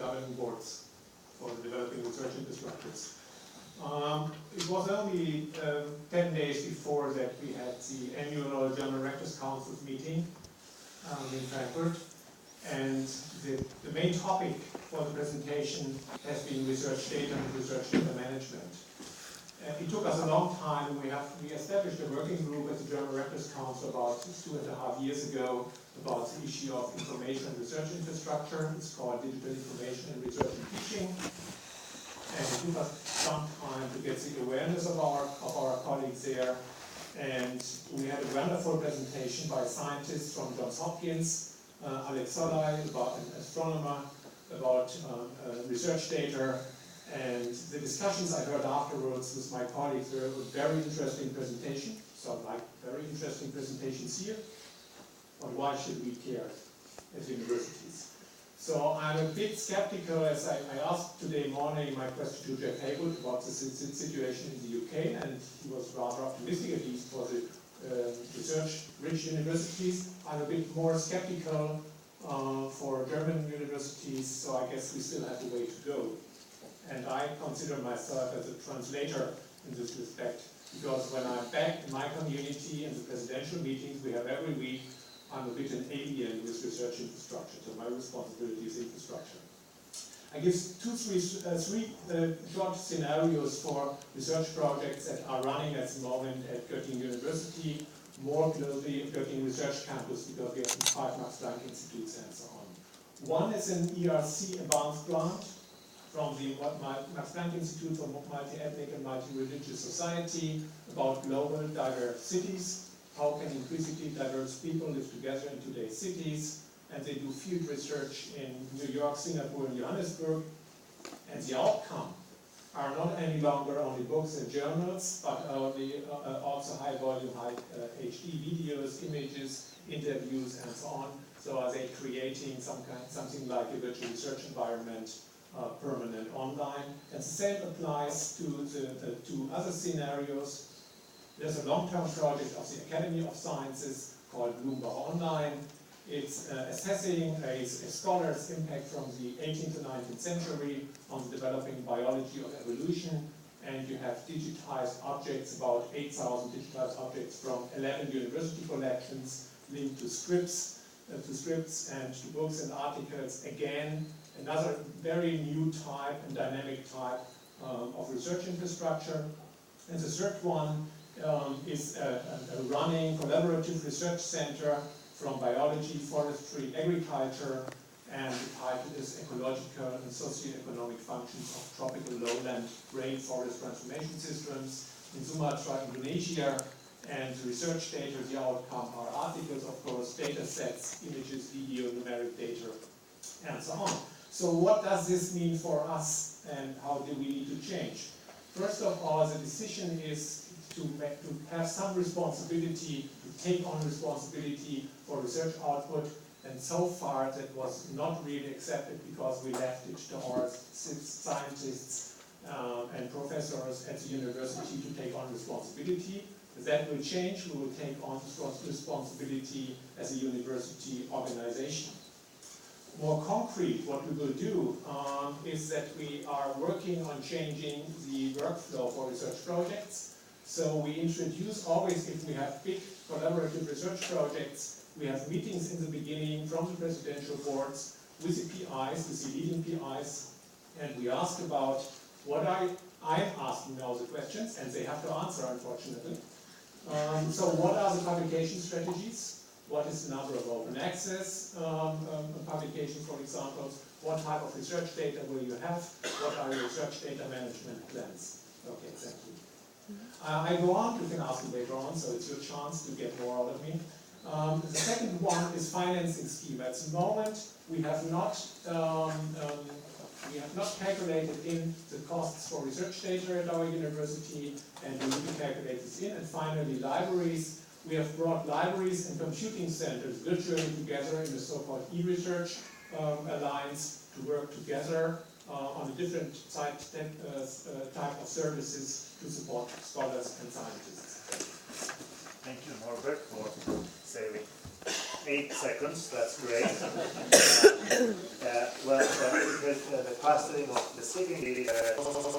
governing boards for the developing research infrastructures. It was only 10 days before that we had the annual German Rectors Council meeting in Frankfurt, and the main topic for the presentation has been research data and research data management. It took us a long time. We established a working group at the German Rectors Council about 2.5 years ago about the issue of information and research infrastructure. It's called Digital Information and Research and Teaching. And it took us some time to get the awareness of our colleagues there. And we had a wonderful presentation by scientists from Johns Hopkins, Alex Solai, about an astronomer, about research data. And the discussions I heard afterwards with my colleagues were a very interesting presentation. So like very interesting presentations here. But why should we care as universities? So I'm a bit skeptical as I asked today morning my question to Jeff Haywood about the situation in the UK, and he was rather optimistic, at least for the research-rich universities. I'm a bit more skeptical for German universities, so I guess we still have a way to go. And I consider myself as a translator in this respect, because when I'm back in my community in the presidential meetings we have every week, I'm a bit an alien with research infrastructure, so my responsibility is infrastructure. I give three short scenarios for research projects that are running at the moment at Göttingen University, more closely at Göttingen Research Campus, because we have 5 Max Planck Institutes and so on. One is an ERC advanced grant from the Max Planck Institute for Multi-Ethnic and Multi-Religious Society about global diverse cities. How can increasingly diverse people live together in today's cities? And they do field research in New York, Singapore, and Johannesburg. And the outcome are not any longer only books and journals, but also high volume, high HD videos, images, interviews, and so on. So are they creating something like a virtual research environment, permanent online? And the same applies to the 2 other scenarios. There's a long-term project of the Academy of Sciences called Bloomberg Online. It's assessing a scholar's impact from the 18th to 19th century on the developing biology of evolution. And you have digitized objects, about 8,000 digitized objects from 11 university collections linked to scripts and to books and articles. Again, another very new type and dynamic type of research infrastructure. And the third one is a running collaborative research center from biology, forestry, agriculture, and the title is Ecological and Socioeconomic Functions of Tropical Lowland Rainforest Transformation Systems in Sumatra, Indonesia. And the research data, the outcome are articles, of course, data sets, images, video, numeric data, and so on. So what does this mean for us, and how do we need to change? First of all, the decision is to have some responsibility, to take on responsibility for research output, and so far that was not really accepted because we left it to our scientists and professors at the university to take on responsibility. That will change. We will take on responsibility as a university organization. More concrete, what we will do is that we are working on changing the workflow for research projects. So we introduce always, if we have big collaborative research projects, we have meetings in the beginning from the presidential boards with the PIs, with the leading PIs, and we ask about what I'm asking now the questions, and they have to answer, unfortunately. So what are the publication strategies? What is the number of open access publications, for example? What type of research data will you have? What are your research data management plans? Okay, thank you. I go on, you can ask me later on, so it's your chance to get more out of me. The second one is financing scheme. At the moment, we have not calculated in the costs for research data at our university, and we need to calculate this in. And finally, libraries. We have brought libraries and computing centers virtually together in the so-called e-research alliance to work together on a different type of services to support scholars and scientists. Thank you, Norbert, for saving 8 seconds. That's great. Well, the clustering of the secondary